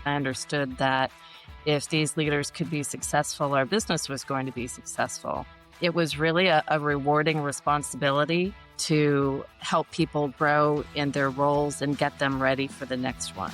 I understood that if these leaders could be successful, our business was going to be successful. It was really a rewarding responsibility to help people grow in their roles and get them ready for the next ones.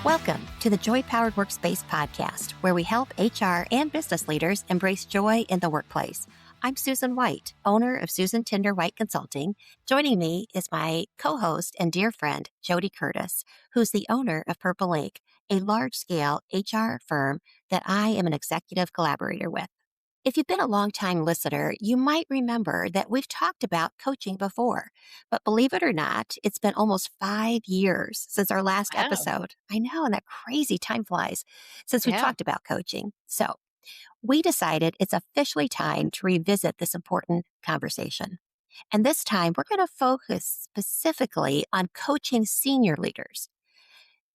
Welcome to the Joy Powered Workspace podcast, where we help HR and business leaders embrace joy in the workplace. I'm Susan White, owner of Susan Tinder White Consulting. Joining me is my co-host and dear friend, JoDee Curtis, who's the owner of Purple Ink, a large-scale HR firm that I am an executive collaborator with. If you've been a long-time listener, you might remember that we've talked about coaching before. But believe it or not, it's been almost 5 years since our last Wow. episode. I know, and that crazy time flies since we've Yeah. talked about coaching. So we decided it's officially time to revisit this important conversation. And this time, we're going to focus specifically on coaching senior leaders.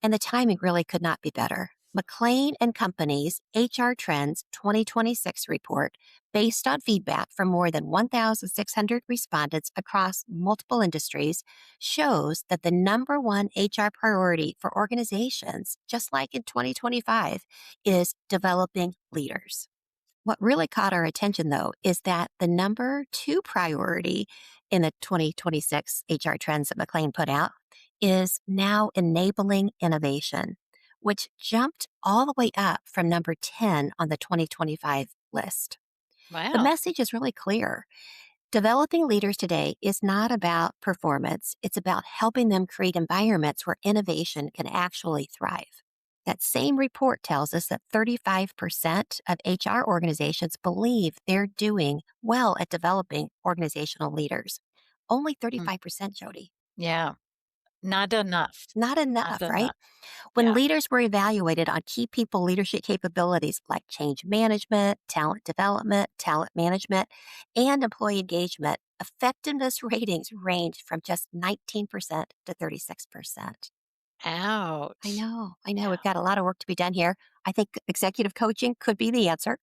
And the timing really could not be better. McLean and Company's HR Trends 2026 report, based on feedback from more than 1,600 respondents across multiple industries, shows that the number one HR priority for organizations, just like in 2025, is developing leaders. What really caught our attention, though, is that the number two priority in the 2026 HR Trends that McLean put out is now enabling innovation, which jumped all the way up from number 10 on the 2025 list. The Wow. message is really clear. Developing leaders today is not about performance. It's about helping them create environments where innovation can actually thrive. That same report tells us that 35% of HR organizations believe they're doing well at developing organizational leaders. Only 35%, JoDee. Yeah. Not enough. Not enough, Not right? enough. When Yeah. leaders were evaluated on key people leadership capabilities like change management, talent development, talent management, and employee engagement, effectiveness ratings ranged from just 19% to 36%. Ouch. I know. Yeah. We've got a lot of work to be done here. I think executive coaching could be the answer.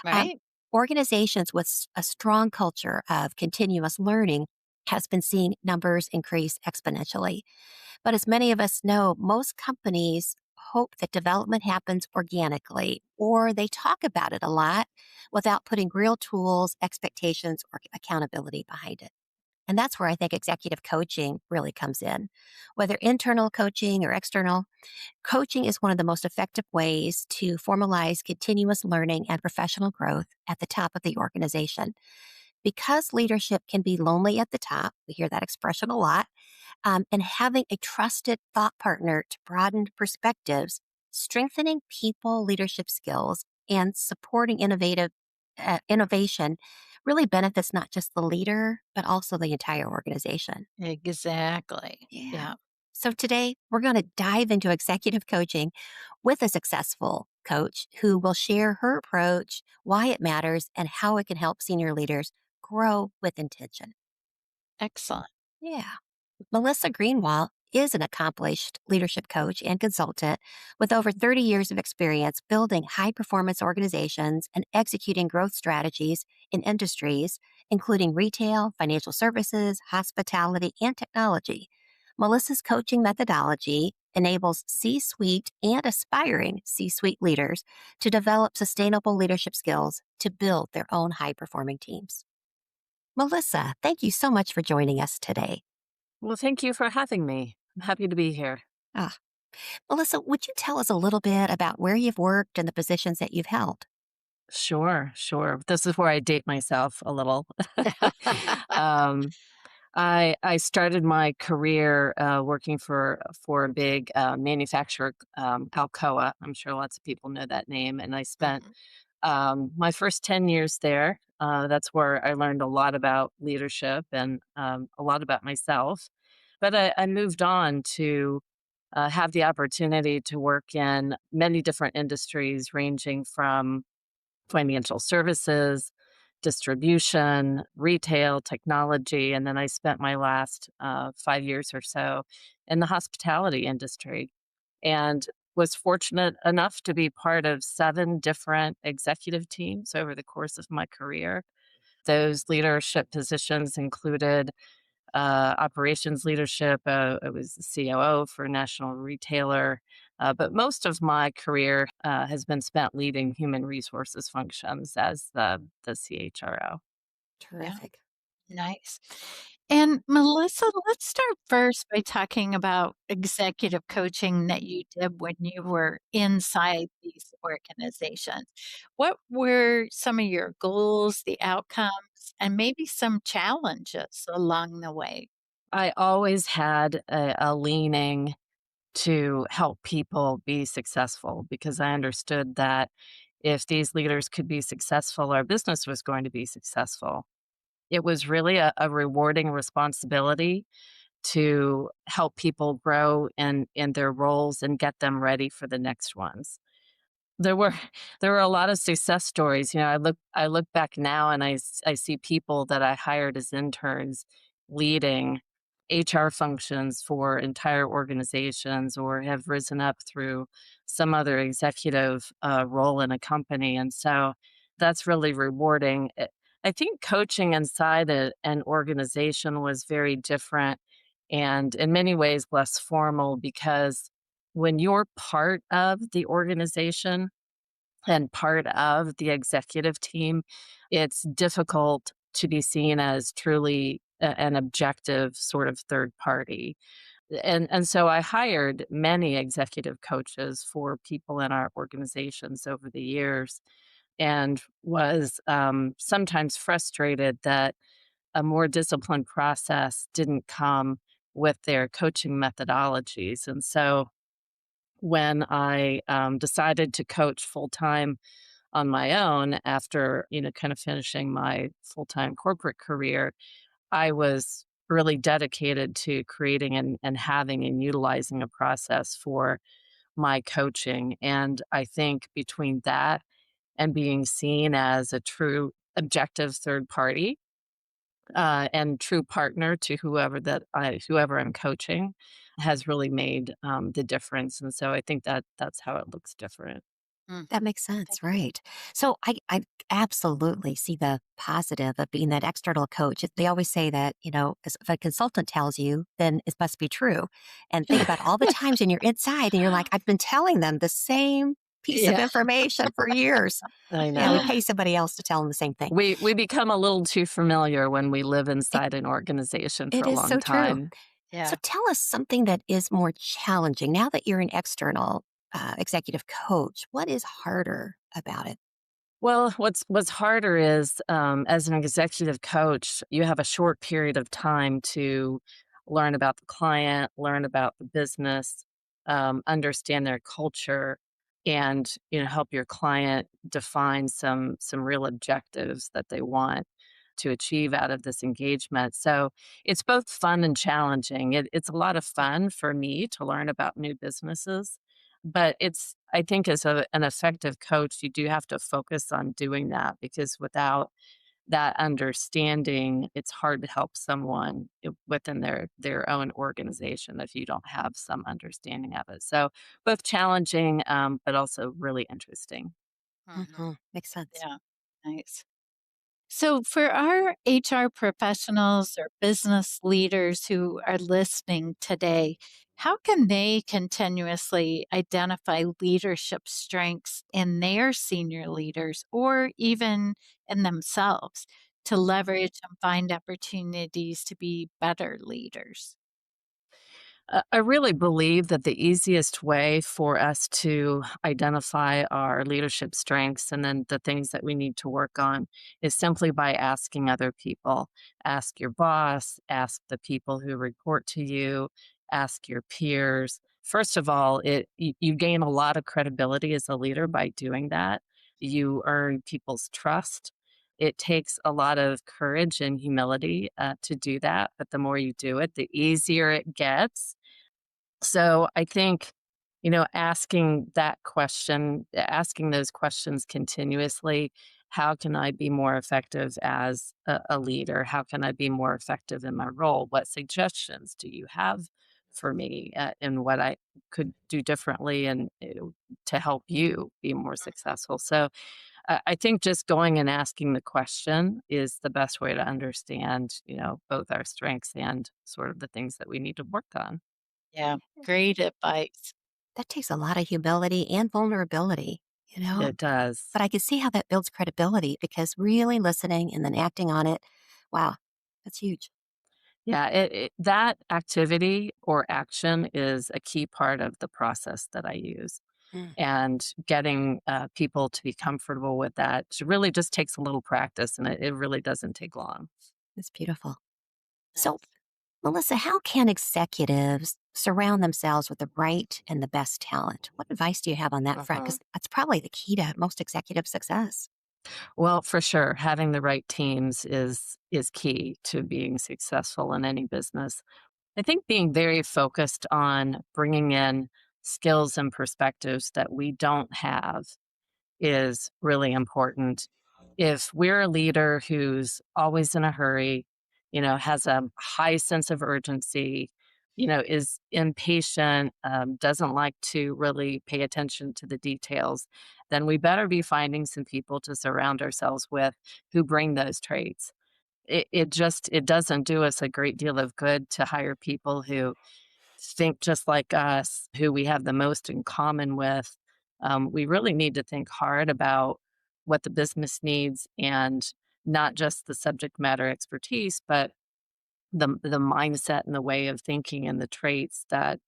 Um, Right? Organizations with a strong culture of continuous learning has been seeing numbers increase exponentially. But as many of us know, most companies hope that development happens organically, or they talk about it a lot without putting real tools, expectations, or accountability behind it. And that's where I think executive coaching really comes in. Whether internal coaching or external, coaching is one of the most effective ways to formalize continuous learning and professional growth at the top of the organization. Because leadership can be lonely at the top, we hear that expression a lot, and having a trusted thought partner to broaden perspectives, strengthening people leadership skills, and supporting innovation really benefits not just the leader, but also the entire organization. Exactly. Yeah. Yeah. So today we're going to dive into executive coaching with a successful coach who will share her approach, why it matters, and how it can help senior leaders grow with intention. Excellent. Yeah. Melissa Greenwell is an accomplished leadership coach and consultant with over 30 years of experience building high performance organizations and executing growth strategies in industries, including retail, financial services, hospitality, and technology. Melissa's coaching methodology enables C suite and aspiring C suite leaders to develop sustainable leadership skills to build their own high performing teams. Melissa, thank you so much for joining us today. Well, thank you for having me. I'm happy to be here. Ah, Melissa, would you tell us a little bit about where you've worked and the positions that you've held? Sure, sure. This is where I date myself a little. um, I started my career working for a big manufacturer, Alcoa. I'm sure lots of people know that name, and I spent Mhm. my first 10 years there. That's where I learned a lot about leadership and a lot about myself. But I moved on to have the opportunity to work in many different industries, ranging from financial services, distribution, retail, technology. And then I spent my last 5 years or so in the hospitality industry and was fortunate enough to be part of 7 different executive teams over the course of my career. Those leadership positions included operations leadership. I was the COO for a national retailer. But most of my career has been spent leading human resources functions as the CHRO. Yeah. Terrific. Nice. And Melissa, let's start first by talking about executive coaching that you did when you were inside these organizations. What were some of your goals, the outcomes, and maybe some challenges along the way? I always had a leaning to help people be successful because I understood that if these leaders could be successful, our business was going to be successful. It was really a rewarding responsibility to help people grow in their roles and get them ready for the next ones. There were there were a lot of success stories. I look back now and I see people that I hired as interns leading HR functions for entire organizations or have risen up through some other executive role in a company. And so that's really rewarding. I think coaching inside an organization was very different and in many ways less formal because when you're part of the organization and part of the executive team, it's difficult to be seen as truly an objective sort of third party. And so I hired many executive coaches for people in our organizations over the years and was sometimes frustrated that a more disciplined process didn't come with their coaching methodologies. And so when I decided to coach full time on my own after, kind of finishing my full-time corporate career, I was really dedicated to creating and having and utilizing a process for my coaching. And I think between that and being seen as a true objective third party, and true partner to whoever I'm coaching has really made, the difference. And so I think that that's how it looks different. Mhm. That makes Thank sense, you. right. So I absolutely see the positive of being that external coach. They always say that, if a consultant tells you, then it must be true. And think about all the times when you're inside and you're like, I've been telling them the same piece of Yeah. information for years. I Yeah, we know. pay somebody else to tell them the same thing. We become a little too familiar when we live It, inside an organization for it a is long so true. time. So Yeah. tell us something that is more challenging now that you're an external executive coach. What is harder about it? Well, what's harder is, as an executive coach, you have a short period of time to learn about the client, learn about the business, understand their culture, and help your client define some real objectives that they want to achieve out of this engagement. So it's both fun and challenging. It's a lot of fun for me to learn about new businesses, but I think as an effective coach, you do have to focus on doing that because without that understanding, it's hard to help someone within their own organization if you don't have some understanding of it. So both challenging, but also really interesting. Mhm. Makes sense. Yeah. Nice. So, for our HR professionals or business leaders who are listening today, how can they continuously identify leadership strengths in their senior leaders or even in themselves to leverage and find opportunities to be better leaders? I really believe that the easiest way for us to identify our leadership strengths and then the things that we need to work on is simply by asking other people. Ask your boss, ask the people who report to you, ask your peers. First of all, you gain a lot of credibility as a leader by doing that. You earn people's trust. It takes a lot of courage and humility to do that, but the more you do it, the easier it gets. So I think, asking those questions continuously. How can I be more effective as a leader? How can I be more effective in my role? What suggestions do you have for me in what I could do differently and to help you be more successful? So I think just going and asking the question is the best way to understand, both our strengths and sort of the things that we need to work on. Yeah, great advice. That takes a lot of humility and vulnerability, you know? It does. But I can see how that builds credibility because really listening and then acting on it, wow, that's huge. Yeah, that activity or action is a key part of the process that I use. Mm, And getting people to be comfortable with that really just takes a little practice, and it really doesn't take long. that's beautiful. So, Nice. Melissa, how can executives surround themselves with the right and the best talent? What advice do you have on that front? Mhm. Because that's probably the key to most executive success. Well, for sure, having the right teams is key to being successful in any business. I think being very focused on bringing in skills and perspectives that we don't have is really important. If we're a leader who's always in a hurry, has a high sense of urgency, is impatient, doesn't like to really pay attention to the details, then we better be finding some people to surround ourselves with who bring those traits. It doesn't do us a great deal of good to hire people who think just like us, who we have the most in common with. We really need to think hard about what the business needs and not just the subject matter expertise, but the mindset and the way of thinking and the traits that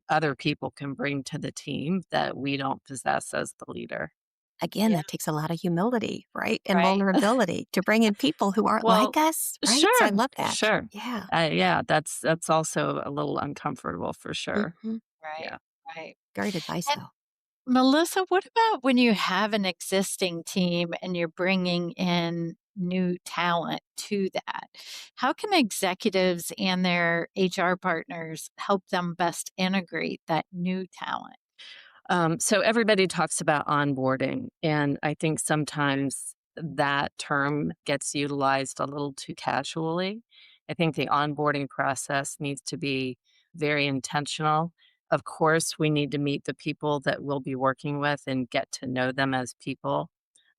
other people can bring to the team that we don't possess as the leader. Again, Yeah, that takes a lot of humility, right? And right. vulnerability to bring in people who aren't Well, like us, right? So I sure, love that. sure. Yeah. Yeah, that's also a little uncomfortable for sure. Hmm. Right, Yeah. right. Great advice, And though. Melissa, what about when you have an existing team and you're bringing in new talent to that? How can executives and their HR partners help them best integrate that new talent? So everybody talks about onboarding, and I think sometimes that term gets utilized a little too casually. I think the onboarding process needs to be very intentional. Of course, we need to meet the people that we'll be working with and get to know them as people,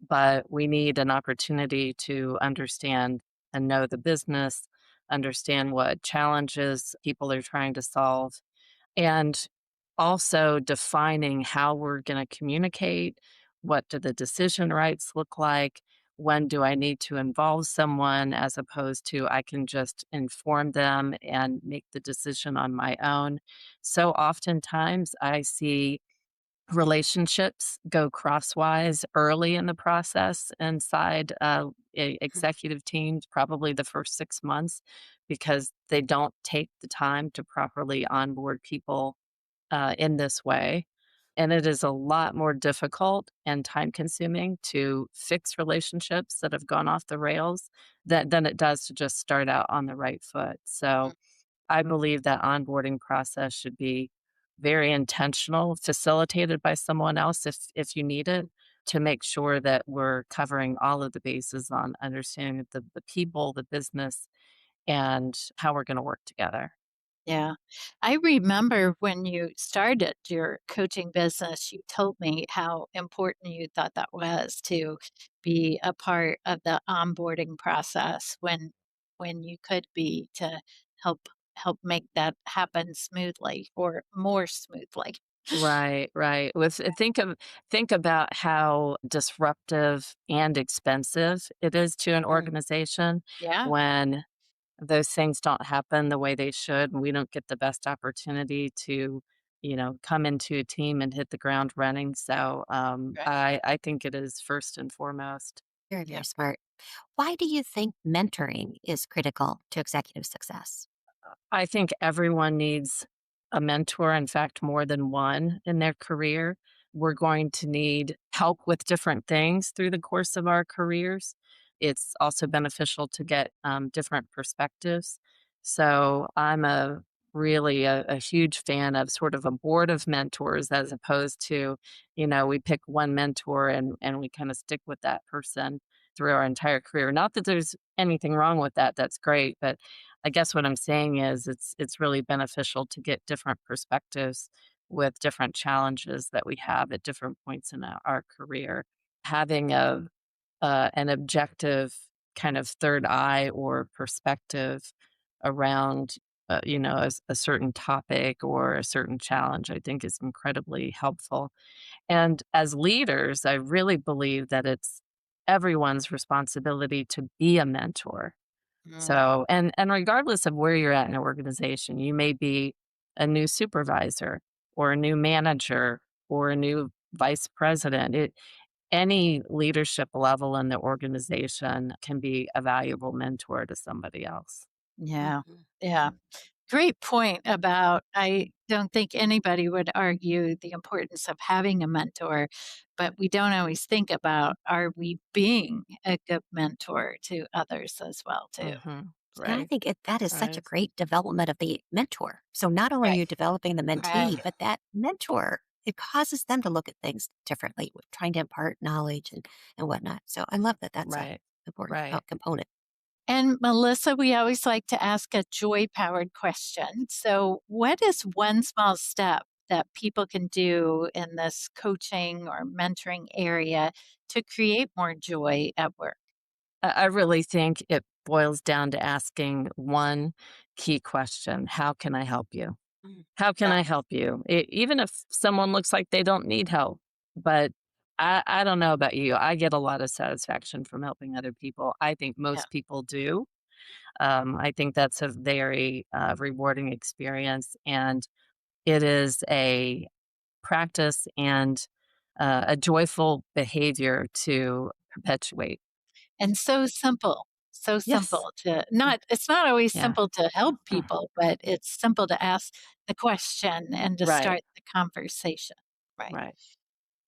but we need an opportunity to understand and know the business, understand what challenges people are trying to solve, and also defining how we're going to communicate. What do the decision rights look like? When do I need to involve someone as opposed to I can just inform them and make the decision on my own? So oftentimes I see relationships go crosswise early in the process inside executive teams, probably the first 6 months, because they don't take the time to properly onboard people in this way. And it is a lot more difficult and time consuming to fix relationships that have gone off the rails than it does to just start out on the right foot. So I believe that onboarding process should be very intentional, facilitated by someone else if you need it, to make sure that we're covering all of the bases on understanding the people, the business, and how we're going to work together. Yeah. I remember when you started your coaching business, you told me how important you thought that was to be a part of the onboarding process when you could be to help make that happen smoothly or more smoothly. Right, right. Think about how disruptive and expensive it is to an Mm. organization Yeah, when those things don't happen the way they should, and we don't get the best opportunity to, come into a team and hit the ground running. So right. I think it is first and foremost. Very, Yeah. very smart. Why do you think mentoring is critical to executive success? I think everyone needs a mentor, in fact, more than one in their career. We're going to need help with different things through the course of our careers. It's also beneficial to get different perspectives. So I'm a huge fan of sort of a board of mentors as opposed to, we pick one mentor and we kind of stick with that person through our entire career. Not that there's anything wrong with that. That's great. But I guess what I'm saying is it's really beneficial to get different perspectives with different challenges that we have at different points in our career. Having an objective kind of third eye or perspective around, a certain topic or a certain challenge, I think is incredibly helpful. And as leaders, I really believe that it's everyone's responsibility to be a mentor. Mm, So, and regardless of where you're at in an organization, you may be a new supervisor or a new manager or a new vice president. Any leadership level in the organization can be a valuable mentor to somebody else. yeah. Mhm. Yeah. Great point about I don't think anybody would argue the importance of having a mentor, but we don't always think about are we being a good mentor to others as well too. And I Right, think that is such a right, great development of the mentor. So not only are Right. you developing the Right. mentee, but that mentor, it causes them to look at things differently, with trying to impart knowledge and whatnot. So I love that that's a right, important right. component. And Melissa, we always like to ask a joy powered question. So, what is one small step that people can do in this coaching or mentoring area to create more joy at work? I really think it boils down to asking one key question: how can I help you? Mm. How can Yeah. I help you? Even if someone looks like they don't need help, but I don't know about you. I get a lot of satisfaction from helping other people. I think Yeah. most people do. I think that's a very rewarding experience, and it is a practice and a joyful behavior to perpetuate. And so simple. So Yes. simple to not it's not always Yeah. simple to help Uh, people, but it's simple to ask the question and to Right. start the conversation. Right. Right.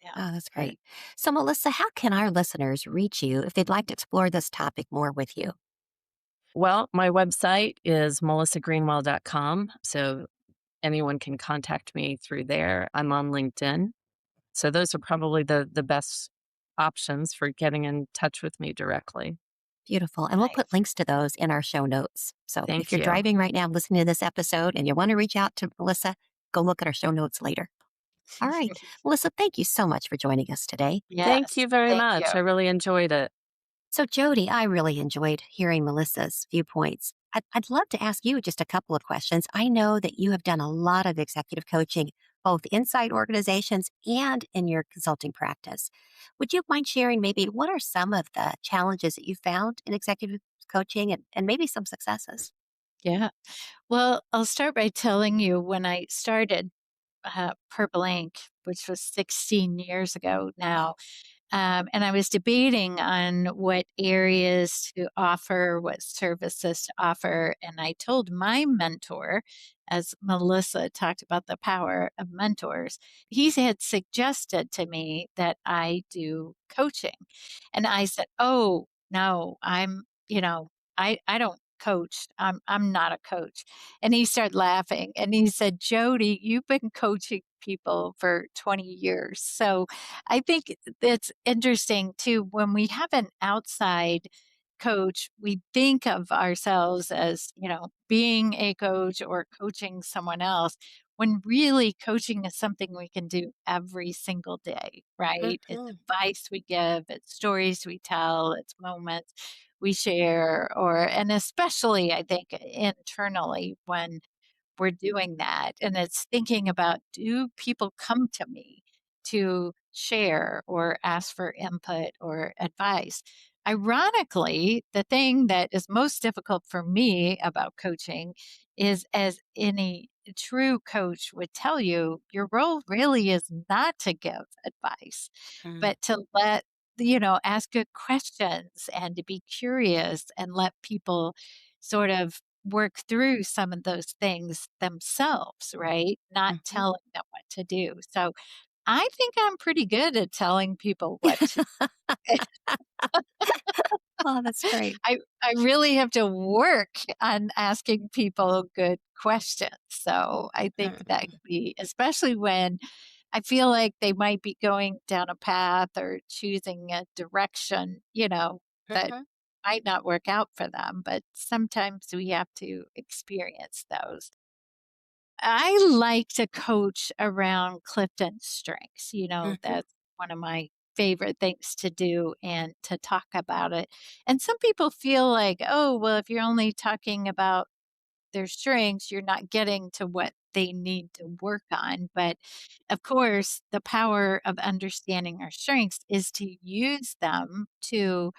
Yeah. Oh, that's Right. great. So, Melissa, how can our listeners reach you if they'd like to explore this topic more with you? Well, my website is melissagreenwell.com. So anyone can contact me through there. I'm on LinkedIn. So those are probably the best options for getting in touch with me directly. Beautiful. And we'll put Nice. links to those in our show notes. So if Thank you're you. driving right now listening to this episode and you want to reach out to Melissa, go look at our show notes later. All right. Melissa, thank you so much for joining us today. Thank you Yes. very Thank you. much. I really enjoyed it. So, Jody, I really enjoyed hearing Melissa's viewpoints. I'd love to ask you just a couple of questions. I know that you have done a lot of executive coaching, both inside organizations and in your consulting practice. Would you mind sharing maybe what are some of the challenges that you found in executive coaching and maybe some successes? Yeah. Well, I'll start by telling you when I started Purple Ink, which was 16 years ago now. And I was debating on what areas to offer, what services to offer. And I told my mentor, as Melissa talked about the power of mentors, he had suggested to me that I do coaching. And I said, "Oh, no, I don't coach. I'm not a coach." And he started laughing and he said, "Jody, you've been coaching people for 20 years." So I think it's interesting too when we have an outside coach, we think of ourselves as, being a coach or coaching someone else when really coaching is something we can do every single day, right? It's Mhm. advice we give, it's stories we tell, it's moments we share, and especially I think internally when we're doing that. And it's thinking about do people come to me to share or ask for input or advice? Ironically, the thing that is most difficult for me about coaching is, as any true coach would tell you, your role really is not to give advice, Mm. but to ask good questions and to be curious and let people sort of work through some of those things themselves, right? Not Mhm. telling them what to do. So I think I'm pretty good at telling people what to Oh, that's great. I really have to work on asking people good questions. So I think that Mhm. could be, especially when I feel like they might be going down a path or choosing a direction, that Mhm. might not work out for them. But sometimes we have to experience those. I like to coach around Clifton strengths. Mhm. That's one of my favorite things to do and to talk about it. And some people feel like, oh, well, if you're only talking about their strengths, you're not getting to what they need to work on. But of course, the power of understanding our strengths is to use them to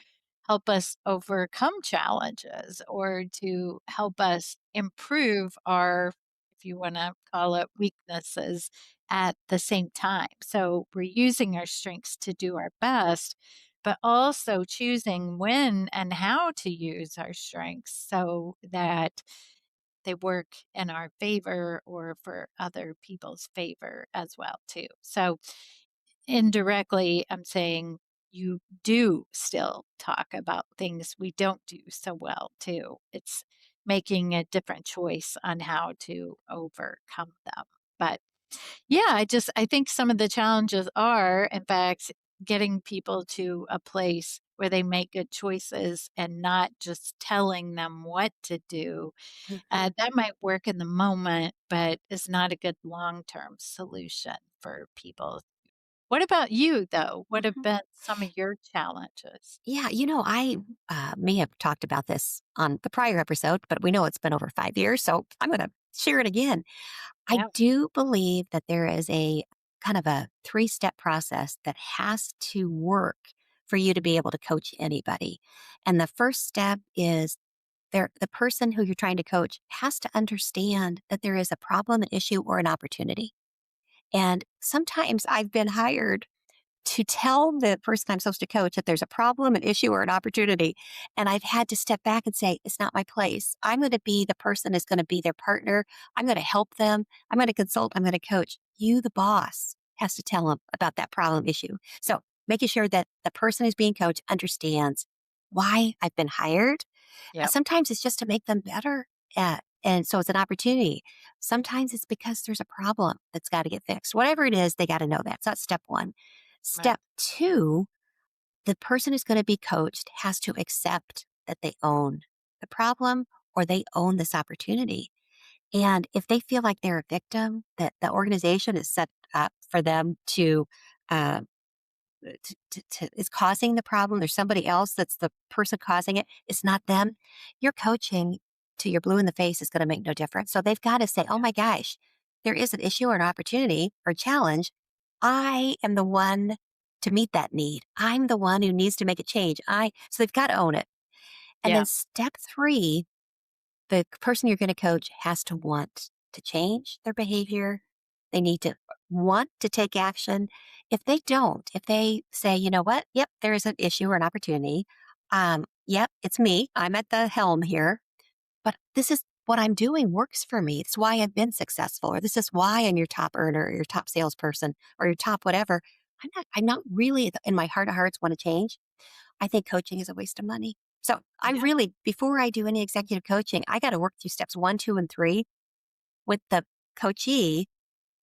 help us overcome challenges or to help us improve our, if you want to call it, weaknesses at the same time. So we're using our strengths to do our best, but also choosing when and how to use our strengths so that they work in our favor or for other people's favor as well too. So indirectly, I'm saying you do still talk about things we don't do so well too. It's making a different choice on how to overcome them. But yeah, I think some of the challenges are, in fact, getting people to a place where they make good choices and not just telling them what to do. Mhm. That might work in the moment, but is not a good long term solution for people. What about you, though? What have Mhm. been some of your challenges? Yeah, I may have talked about this on the prior episode, but we know it's been over 5 years, so I'm going to share it again. I Yeah, do believe that there is a kind of a three-step process that has to work for you to be able to coach anybody. And the first step is the person who you're trying to coach has to understand that there is a problem, an issue, or an opportunity. And sometimes I've been hired to tell the person I'm supposed to coach that there's a problem, an issue, or an opportunity. And I've had to step back and say, it's not my place. I'm going to be the person that's going to be their partner. I'm going to help them. I'm going to consult. I'm going to coach. You, the boss, has to tell them about that problem issue. So making sure that the person who's being coached understands why I've been hired. yeah, Sometimes it's just to make them better. And so it's an opportunity. Sometimes it's because there's a problem that's got to get fixed. Whatever it is, they got to know that. So that's step one. right. Step two, the person who's going to be coached has to accept that they own the problem or they own this opportunity. And if they feel like they're a victim, that the organization is set up for them uh, is causing the problem. There's somebody else that's the person causing it. It's not them. Your coaching to your blue in the face is going to make no difference. So they've got to say, oh Yeah, my gosh, there is an issue or an opportunity or challenge. I am the one to meet that need. I'm the one who needs to make a change. So they've got to own it. And yeah, then step three, the person you're going to coach has to want to change their behavior. They need to want to take action. If they don't, if they say, you know what, yep, there is an issue or an opportunity. Yep, it's me. I'm at the helm here, but this is what I'm doing works for me. It's why I've been successful, or this is why I'm your top earner, or your top salesperson, or your top whatever. I'm not really in my heart of hearts want to change. I think coaching is a waste of money. So I'm yeah, really, before I do any executive coaching, I got to work through steps one, two, and three with the coachee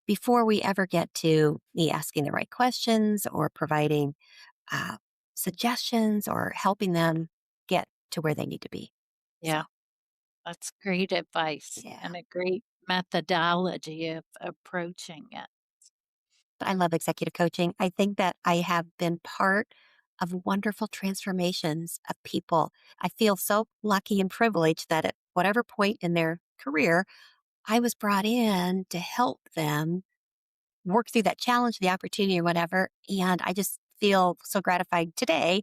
before we ever get to me asking the right questions or providing uh, suggestions or helping them get to where they need to be. So, yeah. That's great advice yeah, and a great methodology of approaching it. I love executive coaching. I think that I have been part of wonderful transformations of people. I feel so lucky and privileged that at whatever point in their career, I was brought in to help them work through that challenge, the opportunity, or whatever. And I just feel so gratified today,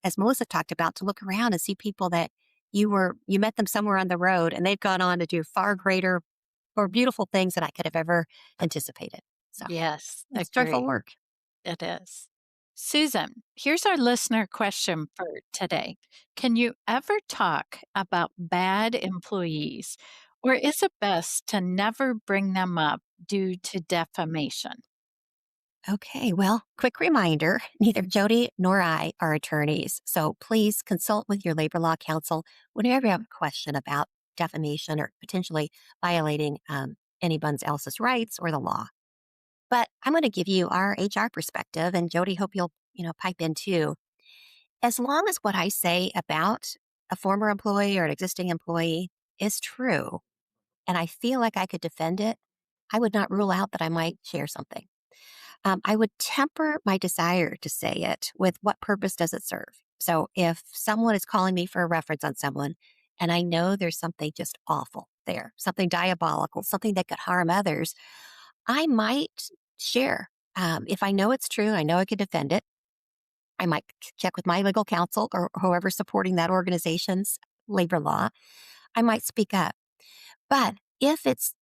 as Melissa talked about, to look around and see people that you met them somewhere on the road and they've gone on to do far greater or beautiful things than I could have ever anticipated. So Yes, it's joyful agree. work. It is. Susan, here's our listener question for today. Can you ever talk about bad employees, or is it best to never bring them up due to defamation? Okay, well, quick reminder neither Jody nor I are attorneys. So please consult with your labor law counsel whenever you have a question about defamation or potentially violating anyone else's rights or the law. But I'm going to give you our HR perspective, and Jody, hope you'll pipe in too. As long as what I say about a former employee or an existing employee is true, and I feel like I could defend it, I would not rule out that I might share something. I would temper my desire to say it with what purpose does it serve? So if someone is calling me for a reference on someone and I know there's something just awful there, something diabolical, something that could harm others, I might share. If I know it's true, I know I could defend it. I might check with my legal counsel or whoever's supporting that organization's labor law. I might speak up. But if it's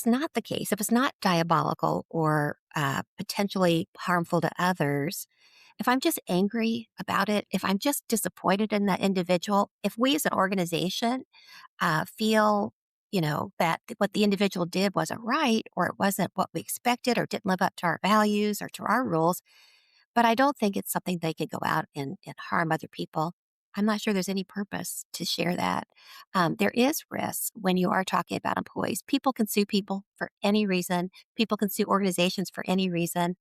not the case, if it's not diabolical or potentially harmful to others, if I'm just angry about it, if I'm just disappointed in that individual, if we as an organization feel, that what the individual did wasn't right or it wasn't what we expected or didn't live up to our values or to our rules, but I don't think it's something they could go out and harm other people. I'm not sure there's any purpose to share that. There is risk when you are talking about employees. People can sue people for any reason. People can sue organizations for any reason.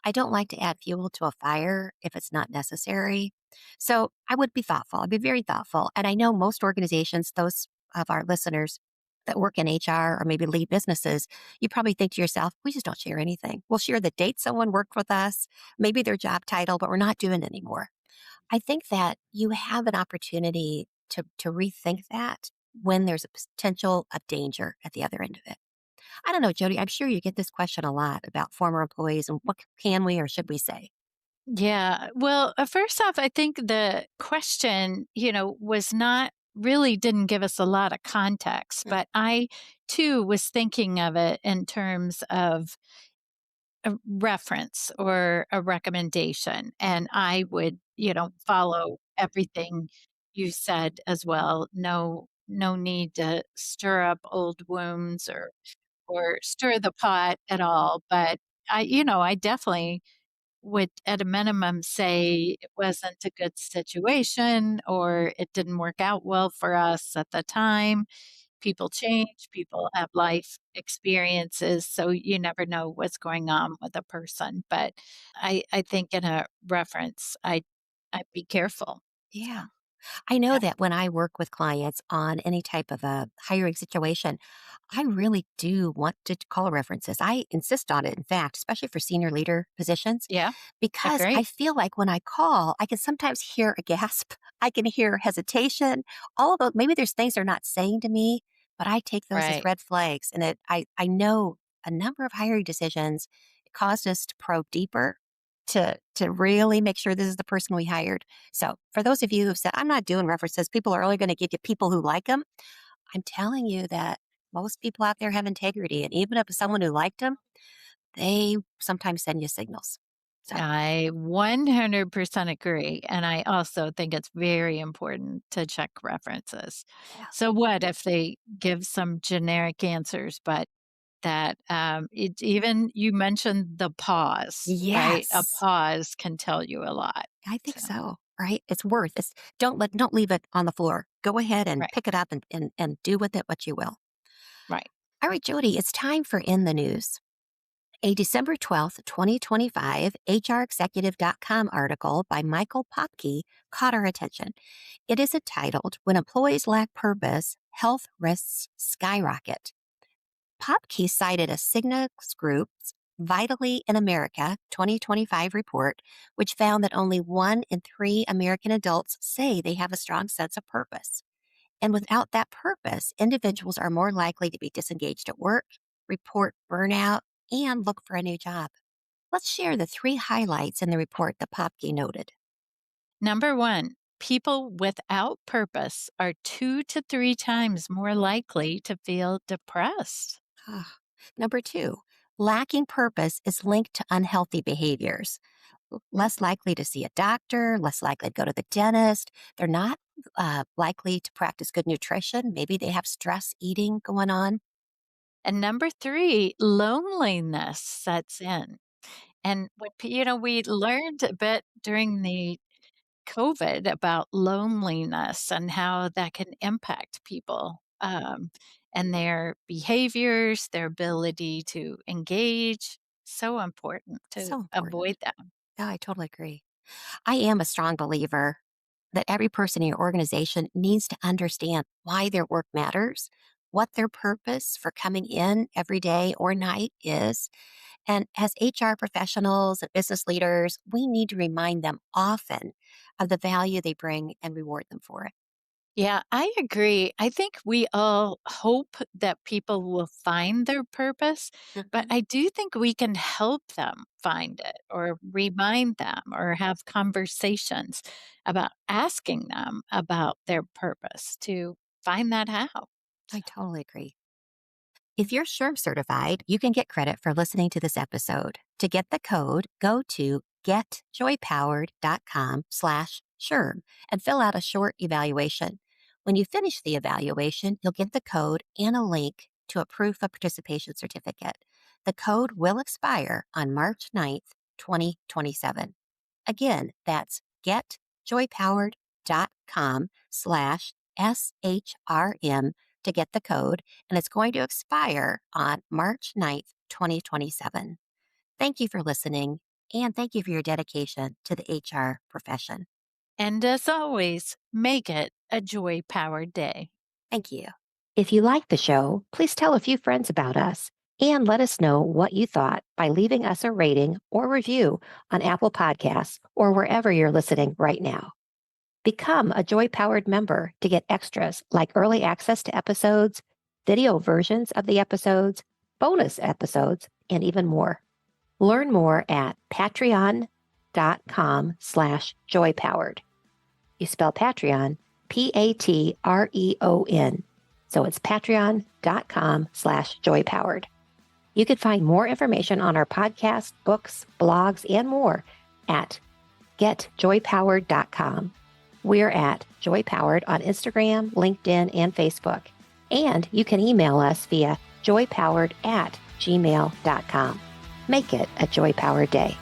I don't like to add fuel to a fire if it's not necessary. So I would be thoughtful. I'd be very thoughtful. And I know most organizations, those of our listeners that work in HR or maybe lead businesses, you probably think to yourself, we just don't share anything. We'll share the date someone worked with us, maybe their job title, but we're not doing it anymore. I think that you have an opportunity to rethink that when there's a potential of danger at the other end of it. I don't know, Jody, I'm sure you get this question a lot about former employees and what can we or should we say? Yeah. Well, first off, I think the question, was not really didn't give us a lot of context, Mm. but I too was thinking of it in terms of a reference or a recommendation. And I would, follow everything you said as well. No need to stir up old wounds or stir the pot at all. But I definitely would at a minimum say it wasn't a good situation or it didn't work out well for us at the time. People change, people have life experiences, so you never know what's going on with a person. But I think in a reference, I'd be careful. So Yeah. I know yeah. that when I work with clients on any type of a hiring situation, I really do want to call references. I insist on it, in fact, especially for senior leader positions, Yeah, because I agree. feel like when I call, I can sometimes hear a gasp. I can hear hesitation. All of those, maybe there's things they're not saying to me, but I take those as Right. red flags. And I know a number of hiring decisions it caused us to probe deeper to really make sure this is the person we hired. So for those of you who've said, I'm not doing references, people are only going to give you people who like them. I'm telling you that most people out there have integrity. And even if it's someone who liked them, they sometimes send you signals. So, I 100% agree. And I also think it's very important to check references. yeah. So, what if they give some generic answers, but that it even you mentioned the pause, right? A Yes, pause can tell you a lot. I think So, so. Right? It's don't leave it on the floor. Go ahead and right, pick it up and do with it what you will. right. All right, Jody, it's time for In the News. A December 12th, 2025 HRExecutive.com article by Michael Popke caught our attention. It is entitled When Employees Lack Purpose, Health Risks Skyrocket. Popke cited a Cigna Group's Vitally in America 2025 report, which found that only 1 in 3 American adults say they have a strong sense of purpose. And without that purpose, individuals are more likely to be disengaged at work, report burnout, and look for a new job. Let's share the 3 highlights in the report that Popke noted. Number one, people without purpose are 2 to 3 times more likely to feel depressed. Ah. Number 2, lacking purpose is linked to unhealthy behaviors. Less likely to see a doctor, less likely to go to the dentist. They're not likely to practice good nutrition. Maybe they have stress eating going on. And number three, loneliness sets in. And we learned a bit during the COVID about loneliness and how that can impact people and their behaviors, their ability to engage. So important to So important. avoid that. Yeah, I totally agree. I am a strong believer that every person in your organization needs to understand why their work matters, what their purpose for coming in every day or night is. And as HR professionals and business leaders, we need to remind them often of the value they bring and reward them for it. Yeah, I agree. I think we all hope that people will find their purpose, but Mhm. I do think we can help them find it or remind them or have conversations about asking them about their purpose to find that out. I So, totally agree. If you're SHRM certified, you can get credit for listening to this episode. To get the code, go to getjoypowered.com/SHRM and fill out a short evaluation. When you finish the evaluation, you'll get the code and a link to a proof of participation certificate. The code will expire on March 9th, 2027. Again, that's getjoypowered.com/SHRM to get the code, and it's going to expire on March 9th, 2027. Thank you for listening, and thank you for your dedication to the HR profession. and as always, make it a joy powered day. Thank you. If you like the show, please tell a few friends about us and let us know what you thought by leaving us a rating or review on Apple Podcasts or wherever you're listening right now. Become a Joy Powered member to get extras like early access to episodes, video versions of the episodes, bonus episodes, and even more. Learn more at patreon.com/joypowered. You spell Patreon, Patreon. So it's patreon.com/joypowered. You can find more information on our podcast, books, blogs, and more at getjoypowered.com. We're at Joy Powered on Instagram, LinkedIn, and Facebook. And you can email us via joypowered@gmail.com. Make it a joy-powered day.